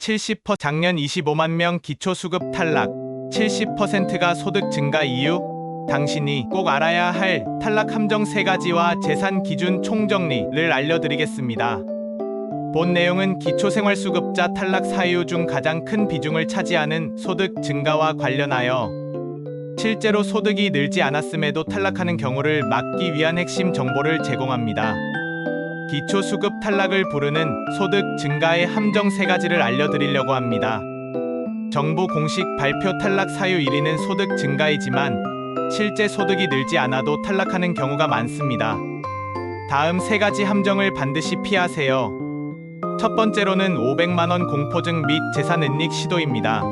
70%. 작년 25만 명 기초수급 탈락. 70%가 소득 증가 이유? 당신이 꼭 알아야 할 탈락 함정 3가지와 재산 기준 총정리를 알려드리겠습니다. 본 내용은 기초생활수급자 탈락 사유 중 가장 큰 비중을 차지하는 소득 증가와 관련하여 실제로 소득이 늘지 않았음에도 탈락하는 경우를 막기 위한 핵심 정보를 제공합니다. 기초수급 탈락을 부르는 소득 증가의 함정 3가지를 알려드리려고 합니다. 정부 공식 발표 탈락 사유 1위는 소득 증가이지만 실제 소득이 늘지 않아도 탈락하는 경우가 많습니다. 다음 3가지 함정을 반드시 피하세요. 첫 번째로는 500만원 공포증 및 재산 은닉 시도입니다.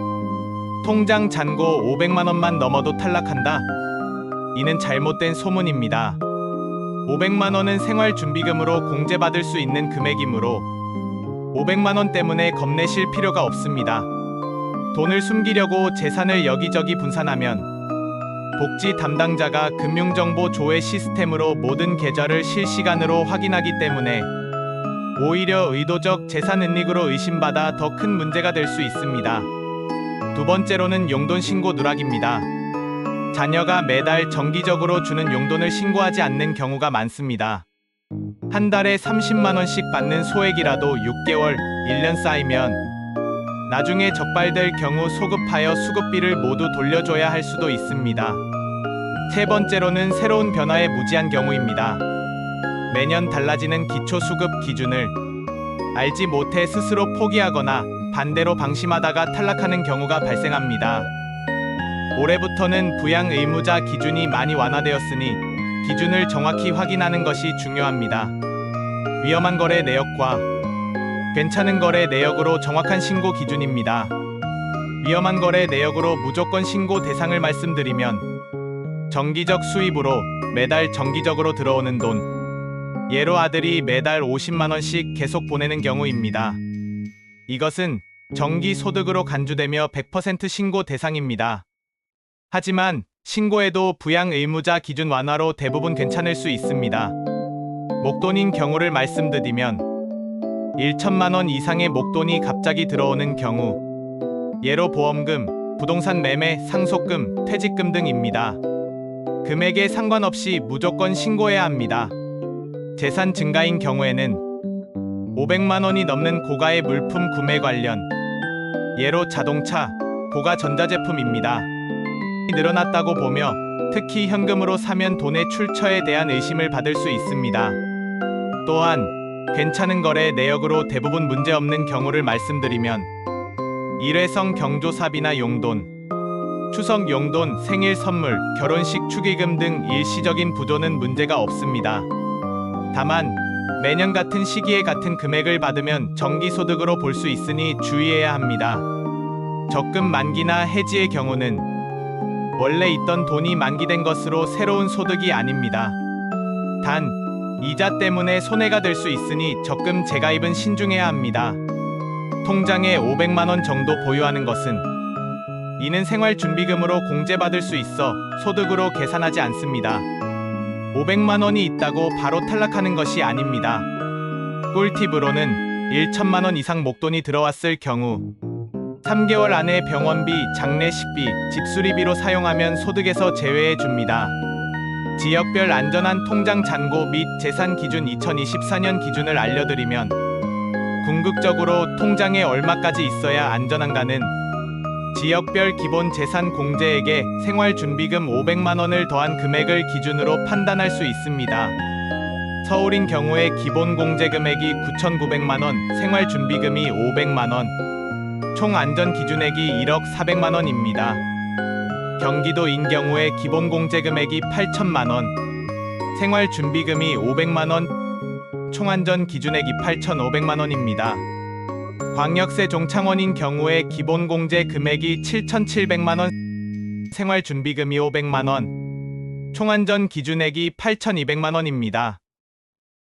통장 잔고 500만원만 넘어도 탈락한다? 이는 잘못된 소문입니다. 500만원은 생활준비금으로 공제받을 수 있는 금액이므로 500만원 때문에 겁내실 필요가 없습니다. 돈을 숨기려고 재산을 여기저기 분산하면 복지 담당자가 금융정보 조회 시스템으로 모든 계좌를 실시간으로 확인하기 때문에 오히려 의도적 재산 은닉으로 의심받아 더 큰 문제가 될 수 있습니다. 두 번째로는 용돈 신고 누락입니다. 자녀가 매달 정기적으로 주는 용돈을 신고하지 않는 경우가 많습니다. 한 달에 30만원씩 받는 소액이라도 6개월, 1년 쌓이면 나중에 적발될 경우 소급하여 수급비를 모두 돌려줘야 할 수도 있습니다. 세 번째로는 새로운 변화에 무지한 경우입니다. 매년 달라지는 기초수급 기준을 알지 못해 스스로 포기하거나 반대로 방심하다가 탈락하는 경우가 발생합니다. 올해부터는 부양 의무자 기준이 많이 완화되었으니 기준을 정확히 확인하는 것이 중요합니다. 위험한 거래 내역과 괜찮은 거래 내역으로 정확한 신고 기준입니다. 위험한 거래 내역으로 무조건 신고 대상을 말씀드리면 정기적 수입으로 매달 정기적으로 들어오는 돈, 예로 아들이 매달 50만원씩 계속 보내는 경우입니다. 이것은 정기 소득으로 간주되며 100% 신고 대상입니다. 하지만 신고해도 부양 의무자 기준 완화로 대부분 괜찮을 수 있습니다. 목돈인 경우를 말씀드리면 1천만원 이상의 목돈이 갑자기 들어오는 경우, 예로 보험금, 부동산 매매, 상속금, 퇴직금 등입니다. 금액에 상관없이 무조건 신고해야 합니다. 재산 증가인 경우에는 500만원이 넘는 고가의 물품 구매 관련, 예로 자동차, 고가 전자제품입니다. 늘어났다고 보며 특히 현금으로 사면 돈의 출처에 대한 의심을 받을 수 있습니다. 또한 괜찮은 거래 내역으로 대부분 문제없는 경우를 말씀드리면 일회성 경조사비나 용돈, 추석 용돈, 생일 선물, 결혼식 축의금 등 일시적인 부조는 문제가 없습니다. 다만 매년 같은 시기에 같은 금액을 받으면 정기소득으로 볼 수 있으니 주의해야 합니다. 적금 만기나 해지의 경우는 원래 있던 돈이 만기된 것으로 새로운 소득이 아닙니다. 단, 이자 때문에 손해가 될 수 있으니 적금 재가입은 신중해야 합니다. 통장에 500만원 정도 보유하는 것은 이는 생활준비금으로 공제받을 수 있어 소득으로 계산하지 않습니다. 500만원이 있다고 바로 탈락하는 것이 아닙니다. 꿀팁으로는 1천만원 이상 목돈이 들어왔을 경우 3개월 안에 병원비, 장례식비, 집수리비로 사용하면 소득에서 제외해 줍니다. 지역별 안전한 통장 잔고 및 재산 기준 2024년 기준을 알려드리면 궁극적으로 통장에 얼마까지 있어야 안전한가는 지역별 기본 재산 공제액에 생활준비금 500만원을 더한 금액을 기준으로 판단할 수 있습니다. 서울인 경우에 기본 공제 금액이 9,900만원, 생활준비금이 500만원, 총 안전 기준액이 1억 400만원입니다. 경기도인 경우에 기본 공제 금액이 8천만원, 생활준비금이 500만원, 총 안전 기준액이 8,500만원입니다. 광역세종창원인 경우에 기본 공제 금액이 7,700만원, 생활준비금이 500만원, 총 안전 기준액이 8,200만원입니다.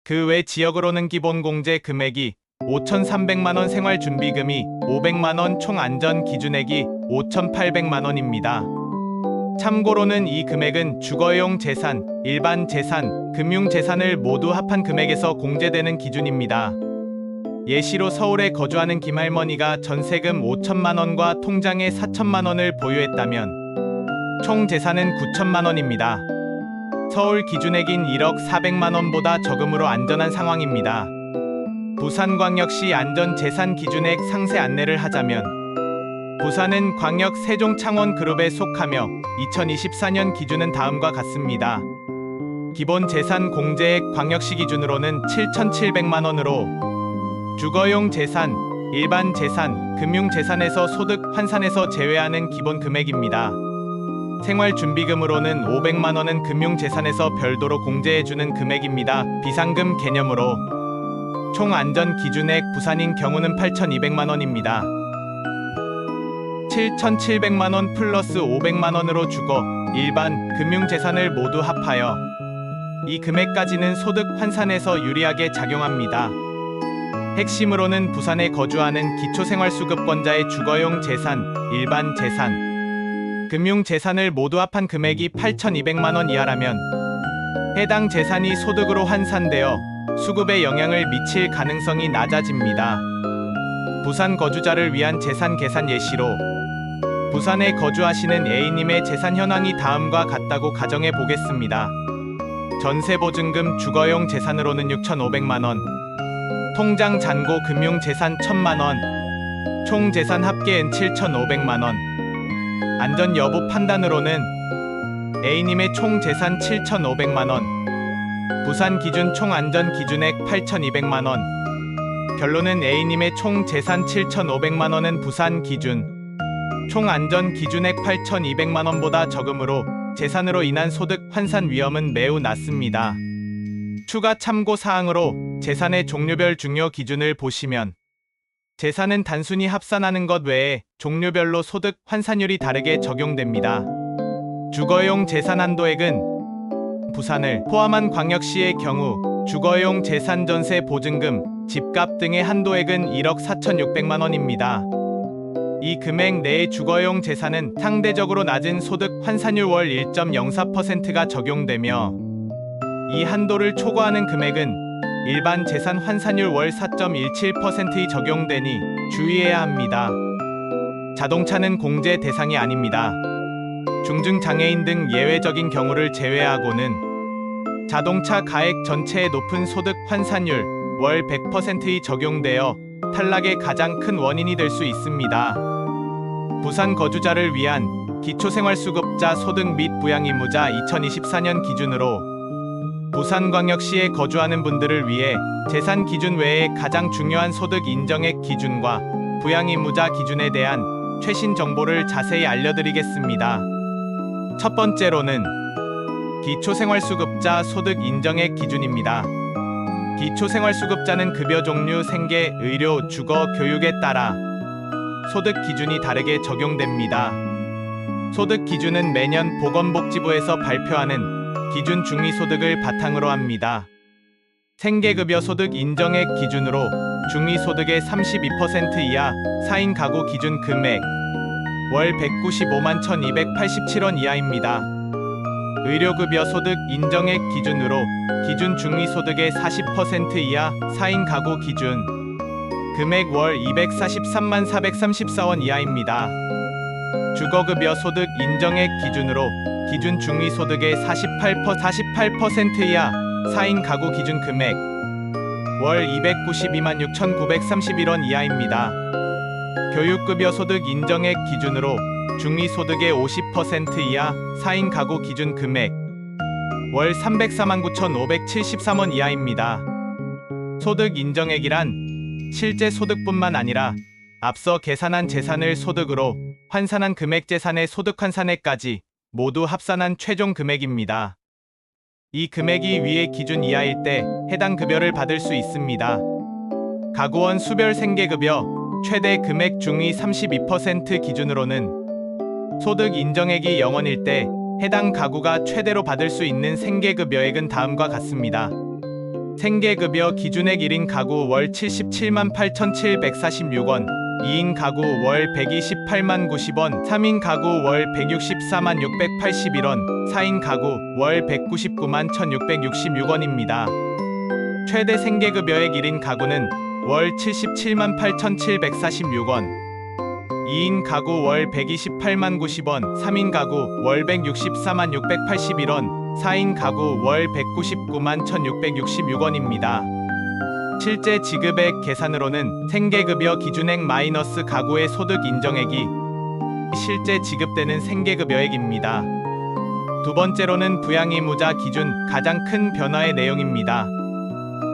그 외 지역으로는 기본 공제 금액이 5,300만원, 생활준비금이 500만원, 총 안전 기준액이 5,800만원입니다. 참고로는 이 금액은 주거용 재산, 일반 재산, 금융재산을 모두 합한 금액에서 공제되는 기준입니다. 예시로 서울에 거주하는 김할머니가 전세금 5천만 원과 통장에 4천만 원을 보유했다면 총 재산은 9천만 원입니다. 서울 기준액인 1억 400만 원보다 적음으로 안전한 상황입니다. 부산광역시 안전재산 기준액 상세 안내를 하자면 부산은 광역 세종창원그룹에 속하며 2024년 기준은 다음과 같습니다. 기본 재산 공제액 광역시 기준으로는 7,700만 원으로 주거용 재산, 일반 재산, 금융재산에서 소득 환산에서 제외하는 기본 금액입니다. 생활준비금으로는 500만 원은 금융재산에서 별도로 공제해주는 금액입니다. 비상금 개념으로 총 안전 기준액 부산인 경우는 8,200만 원입니다. 7,700만 원 플러스 500만 원으로 주거, 일반, 금융재산을 모두 합하여 이 금액까지는 소득 환산에서 유리하게 작용합니다. 핵심으로는 부산에 거주하는 기초생활수급권자의 주거용 재산, 일반 재산, 금융재산을 모두 합한 금액이 8,200만 원 이하라면 해당 재산이 소득으로 환산되어 수급에 영향을 미칠 가능성이 낮아집니다. 부산 거주자를 위한 재산 계산 예시로 부산에 거주하시는 A님의 재산 현황이 다음과 같다고 가정해 보겠습니다. 전세보증금 주거용 재산으로는 6,500만 원, 통장 잔고 금융재산 1,000만 원, 총 재산 합계은 7,500만 원. 안전 여부 판단으로는 A님의 총 재산 7,500만 원, 부산 기준 총 안전 기준액 8,200만 원. 결론은 A님의 총 재산 7,500만 원은 부산 기준 총 안전 기준액 8,200만 원보다 적음으로 재산으로 인한 소득 환산 위험은 매우 낮습니다. 추가 참고 사항으로 재산의 종류별 중요 기준을 보시면 재산은 단순히 합산하는 것 외에 종류별로 소득 환산율이 다르게 적용됩니다. 주거용 재산 한도액은 부산을 포함한 광역시의 경우 주거용 재산 전세 보증금, 집값 등의 한도액은 1억 4,600만 원입니다. 이 금액 내의 주거용 재산은 상대적으로 낮은 소득 환산율 월 1.04%가 적용되며 이 한도를 초과하는 금액은 일반 재산 환산율 월 4.17%이 적용되니 주의해야 합니다. 자동차는 공제 대상이 아닙니다. 중증장애인 등 예외적인 경우를 제외하고는 자동차 가액 전체의 높은 소득 환산율 월 100%이 적용되어 탈락의 가장 큰 원인이 될 수 있습니다. 부산 거주자를 위한 기초생활수급자 소득 및 부양의무자 2024년 기준으로 부산광역시에 거주하는 분들을 위해 재산 기준 외에 가장 중요한 소득 인정액 기준과 부양의무자 기준에 대한 최신 정보를 자세히 알려드리겠습니다. 첫 번째로는 기초생활수급자 소득 인정액 기준입니다. 기초생활수급자는 급여 종류, 생계, 의료, 주거, 교육에 따라 소득 기준이 다르게 적용됩니다. 소득 기준은 매년 보건복지부에서 발표하는 기준 중위소득을 바탕으로 합니다. 생계급여 소득 인정액 기준으로 중위소득의 32% 이하 4인 가구 기준 금액 월 195만 1,287원 이하입니다. 의료급여 소득 인정액 기준으로 기준 중위소득의 40% 이하 4인 가구 기준 금액 월 243만 434원 이하입니다. 주거급여 소득 인정액 기준으로 기준 중위소득의 48% 이하 4인 가구 기준 금액 월 292만 6,931원 이하입니다. 교육급여 소득 인정액 기준으로 중위소득의 50% 이하 4인 가구 기준 금액 월 304만 9,573원 이하입니다. 소득 인정액이란 실제 소득뿐만 아니라 앞서 계산한 재산을 소득으로 환산한 금액 재산의 소득 환산액까지 모두 합산한 최종 금액입니다. 이 금액이 위의 기준 이하일 때 해당 급여를 받을 수 있습니다. 가구원 수별 생계급여 최대 금액 중위 32% 기준으로는 소득 인정액이 0원일 때 해당 가구가 최대로 받을 수 있는 생계급여액은 다음과 같습니다. 생계급여 기준액 1인 가구 월 77만 8,746원, 2인 가구 월 128만 90원, 3인 가구 월 164만 681원, 4인 가구 월 199만 1,666원입니다. 최대 생계급여액 1인 가구는 월 77만 8,746원, 2인 가구 월 128만 90원, 3인 가구 월 164만 681원, 4인 가구 월 199만 1,666원입니다. 실제 지급액 계산으로는 생계급여 기준액 마이너스 가구의 소득 인정액이 실제 지급되는 생계급여액입니다. 두 번째로는 부양의무자 기준, 가장 큰 변화의 내용입니다.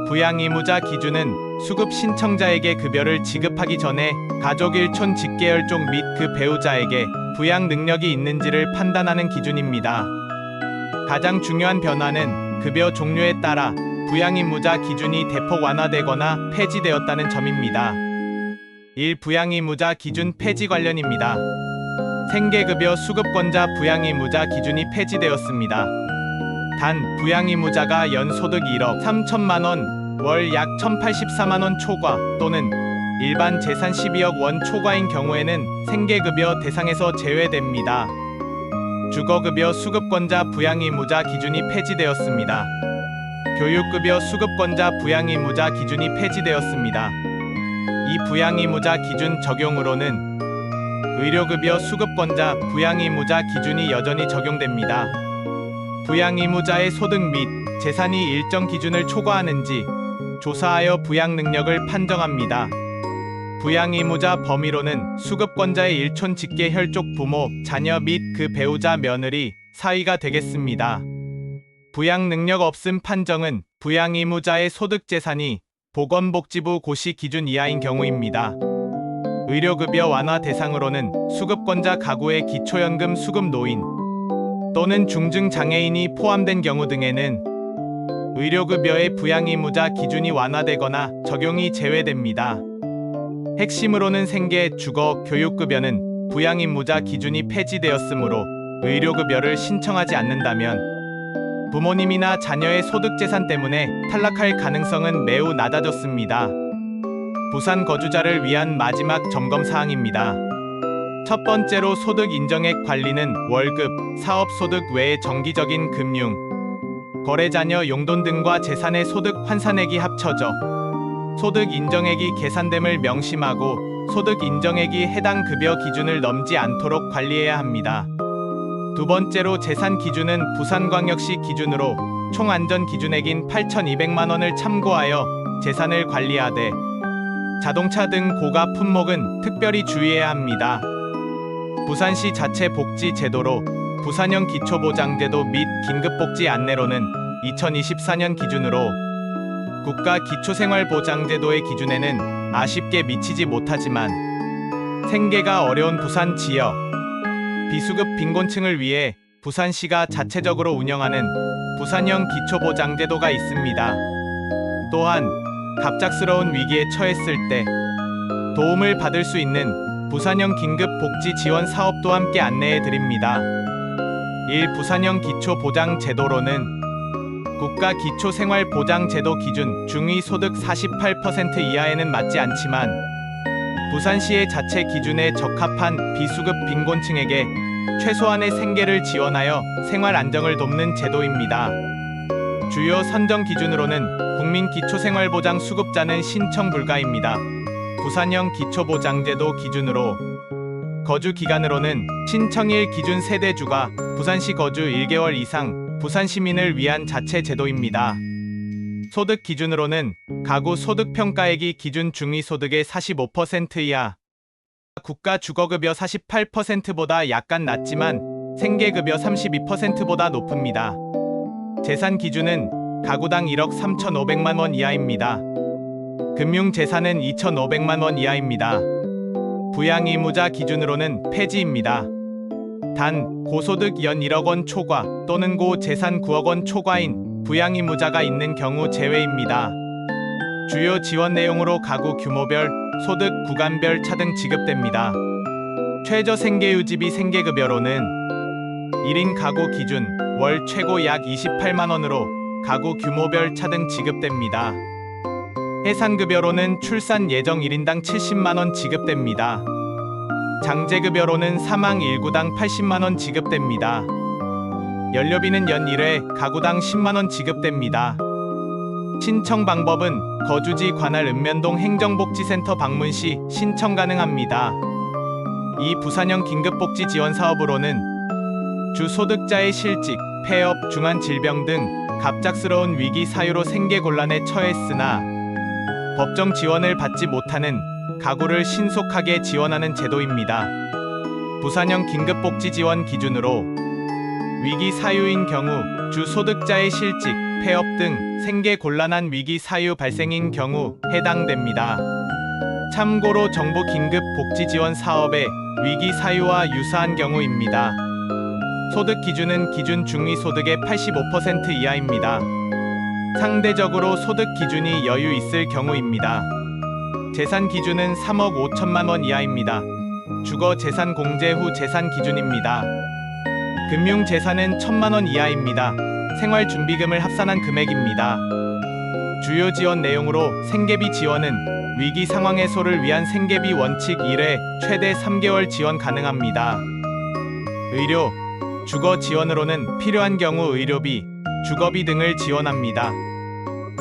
부양의무자 기준은 수급 신청자에게 급여를 지급하기 전에 가족 일촌 직계혈족 및 그 배우자에게 부양 능력이 있는지를 판단하는 기준입니다. 가장 중요한 변화는 급여 종류에 따라 부양의무자 기준이 대폭 완화되거나 폐지되었다는 점입니다. 1. 부양의무자 기준 폐지 관련입니다. 생계급여 수급권자 부양의무자 기준이 폐지되었습니다. 단, 부양의무자가 연소득 1억 3천만원, 월 약 1,084만원 초과 또는 일반 재산 12억 원 초과인 경우에는 생계급여 대상에서 제외됩니다. 주거급여 수급권자 부양의무자 기준이 폐지되었습니다. 교육급여 수급권자 부양의무자 기준이 폐지되었습니다. 이 부양의무자 기준 적용으로는 의료급여 수급권자 부양의무자 기준이 여전히 적용됩니다. 부양의무자의 소득 및 재산이 일정 기준을 초과하는지 조사하여 부양 능력을 판정합니다. 부양의무자 범위로는 수급권자의 일촌 직계 혈족 부모, 자녀 및 그 배우자 며느리, 사위가 되겠습니다. 부양 능력 없음 판정은 부양의무자의 소득 재산이 보건복지부 고시 기준 이하인 경우입니다. 의료급여 완화 대상으로는 수급권자 가구의 기초연금 수급 노인 또는 중증장애인이 포함된 경우 등에는 의료급여의 부양의무자 기준이 완화되거나 적용이 제외됩니다. 핵심으로는 생계, 주거, 교육급여는 부양의무자 기준이 폐지되었으므로 의료급여를 신청하지 않는다면 부모님이나 자녀의 소득재산 때문에 탈락할 가능성은 매우 낮아졌습니다. 부산 거주자를 위한 마지막 점검사항입니다. 첫 번째로 소득 인정액 관리는 월급, 사업소득 외의 정기적인 금융, 거래자녀 용돈 등과 재산의 소득 환산액이 합쳐져 소득 인정액이 계산됨을 명심하고 소득 인정액이 해당 급여 기준을 넘지 않도록 관리해야 합니다. 두 번째로 재산 기준은 부산광역시 기준으로 총 안전 기준액인 8,200만원을 참고하여 재산을 관리하되 자동차 등 고가 품목은 특별히 주의해야 합니다. 부산시 자체 복지 제도로 부산형 기초보장제도 및 긴급복지 안내로는 2024년 기준으로 국가 기초생활보장제도의 기준에는 아쉽게 미치지 못하지만 생계가 어려운 부산 지역 비수급 빈곤층을 위해 부산시가 자체적으로 운영하는 부산형 기초보장제도가 있습니다. 또한 갑작스러운 위기에 처했을 때 도움을 받을 수 있는 부산형 긴급복지 지원 사업도 함께 안내해 드립니다. 1. 부산형 기초보장제도로는 국가 기초생활보장제도 기준 중위소득 48% 이하에는 맞지 않지만 부산시의 자체 기준에 적합한 비수급 빈곤층에게 최소한의 생계를 지원하여 생활 안정을 돕는 제도입니다. 주요 선정 기준으로는 국민기초생활보장 수급자는 신청 불가입니다. 부산형 기초보장제도 기준으로 거주 기간으로는 신청일 기준 세대주가 부산시 거주 1개월 이상 부산시민을 위한 자체 제도입니다. 소득 기준으로는 가구 소득평가액이 기준 중위소득의 45% 이하, 국가 주거급여 48%보다 약간 낮지만 생계급여 32%보다 높습니다. 재산 기준은 가구당 1억 3,500만 원 이하입니다. 금융재산은 2,500만 원 이하입니다. 부양의무자 기준으로는 폐지입니다. 단, 고소득 연 1억 원 초과 또는 고재산 9억 원 초과인 부양의무자가 있는 경우 제외입니다. 주요 지원 내용으로 가구 규모별, 소득 구간별 차등 지급됩니다. 최저 생계유지비 생계급여로는 1인 가구 기준 월 최고 약 28만 원으로 가구 규모별 차등 지급됩니다. 해산급여로는 출산 예정 1인당 70만 원 지급됩니다. 장제급여로는 사망 일구당 80만 원 지급됩니다. 연료비는 연 1회 가구당 10만 원 지급됩니다. 신청 방법은 거주지 관할 읍면동 행정복지센터 방문 시 신청 가능합니다. 이 부산형 긴급복지 지원 사업으로는 주 소득자의 실직, 폐업, 중한 질병 등 갑작스러운 위기 사유로 생계 곤란에 처했으나 법정 지원을 받지 못하는 가구를 신속하게 지원하는 제도입니다. 부산형 긴급복지 지원 기준으로 위기 사유인 경우 주 소득자의 실직, 폐업 등 생계 곤란한 위기 사유 발생인 경우 해당됩니다. 참고로 정부 긴급 복지 지원 사업의 위기 사유와 유사한 경우입니다. 소득 기준은 기준 중위 소득의 85% 이하입니다. 상대적으로 소득 기준이 여유 있을 경우입니다. 재산 기준은 3억 5천만 원 이하입니다. 주거 재산 공제 후 재산 기준입니다. 금융 재산은 1천만 원 이하입니다. 생활 준비금을 합산한 금액입니다. 주요 지원 내용으로 생계비 지원은 위기 상황 해소를 위한 생계비 원칙 1회 최대 3개월 지원 가능합니다. 의료, 주거 지원으로는 필요한 경우 의료비, 주거비 등을 지원합니다.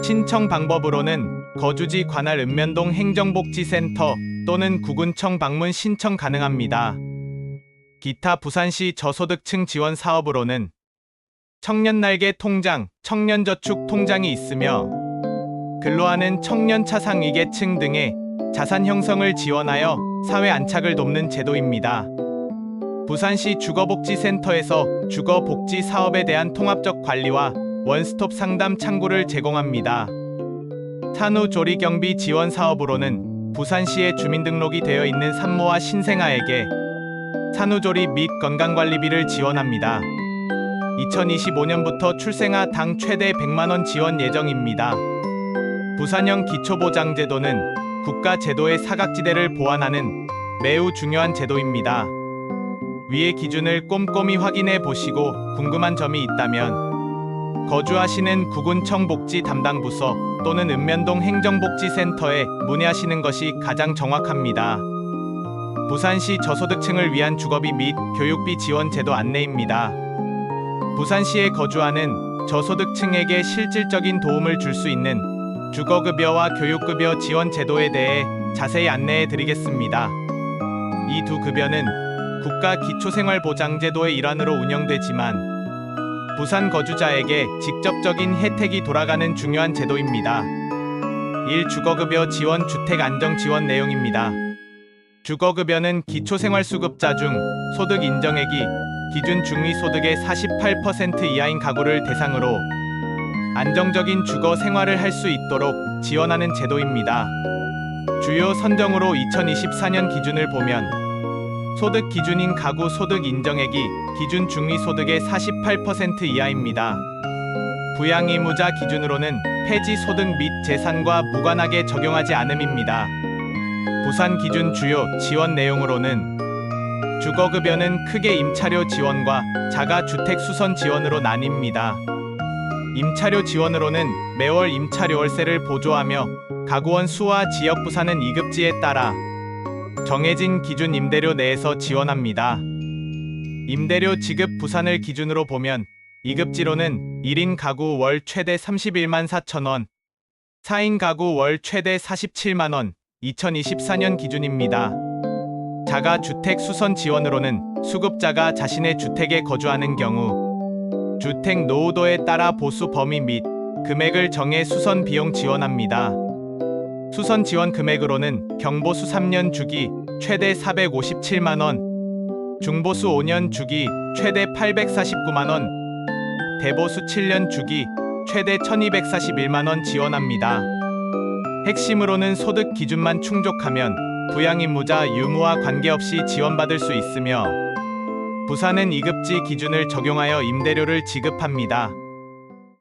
신청 방법으로는 거주지 관할 읍면동 행정복지센터 또는 구군청 방문 신청 가능합니다. 기타 부산시 저소득층 지원 사업으로는 청년날개 통장, 청년저축 통장이 있으며 근로하는 청년 차상위계층 등의 자산 형성을 지원하여 사회 안착을 돕는 제도입니다. 부산시 주거복지센터에서 주거복지 사업에 대한 통합적 관리와 원스톱 상담 창구를 제공합니다. 산후조리경비 지원 사업으로는 부산시에 주민등록이 되어 있는 산모와 신생아에게 산후조리 및 건강관리비를 지원합니다. 2025년부터 출생아 당 최대 100만원 지원 예정입니다. 부산형 기초보장제도는 국가제도의 사각지대를 보완하는 매우 중요한 제도입니다. 위의 기준을 꼼꼼히 확인해 보시고 궁금한 점이 있다면 거주하시는 구군청 복지 담당 부서 또는 읍면동 행정복지센터에 문의하시는 것이 가장 정확합니다. 부산시 저소득층을 위한 주거비 및 교육비 지원 제도 안내입니다. 부산시에 거주하는 저소득층에게 실질적인 도움을 줄 수 있는 주거급여와 교육급여 지원 제도에 대해 자세히 안내해 드리겠습니다. 이 두 급여는 국가 기초생활보장제도의 일환으로 운영되지만 부산 거주자에게 직접적인 혜택이 돌아가는 중요한 제도입니다. 1. 주거급여 지원 주택 안정 지원 내용입니다. 주거급여는 기초생활수급자 중 소득 인정액이 기준 중위소득의 48% 이하인 가구를 대상으로 안정적인 주거 생활을 할 수 있도록 지원하는 제도입니다. 주요 선정으로 2024년 기준을 보면 소득 기준인 가구 소득 인정액이 기준 중위소득의 48% 이하입니다. 부양의무자 기준으로는 폐지 소득 및 재산과 무관하게 적용하지 않음입니다. 부산 기준 주요 지원 내용으로는 주거급여는 크게 임차료 지원과 자가주택 수선 지원으로 나뉩니다. 임차료 지원으로는 매월 임차료 월세를 보조하며 가구원 수와 지역 부산은 2급지에 따라 정해진 기준 임대료 내에서 지원합니다. 임대료 지급 부산을 기준으로 보면 2급지로는 1인 가구 월 최대 31만 4천원, 4인 가구 월 최대 47만원, 2024년 기준입니다. 자가주택 수선 지원으로는 수급자가 자신의 주택에 거주하는 경우 주택 노후도에 따라 보수 범위 및 금액을 정해 수선 비용 지원합니다. 수선 지원 금액으로는 경보수 3년 주기 최대 457만원, 중보수 5년 주기 최대 849만원, 대보수 7년 주기 최대 1241만원 지원합니다. 핵심으로는 소득 기준만 충족하면 부양의무자 유무와 관계없이 지원받을 수 있으며 부산은 2급지 기준을 적용하여 임대료를 지급합니다.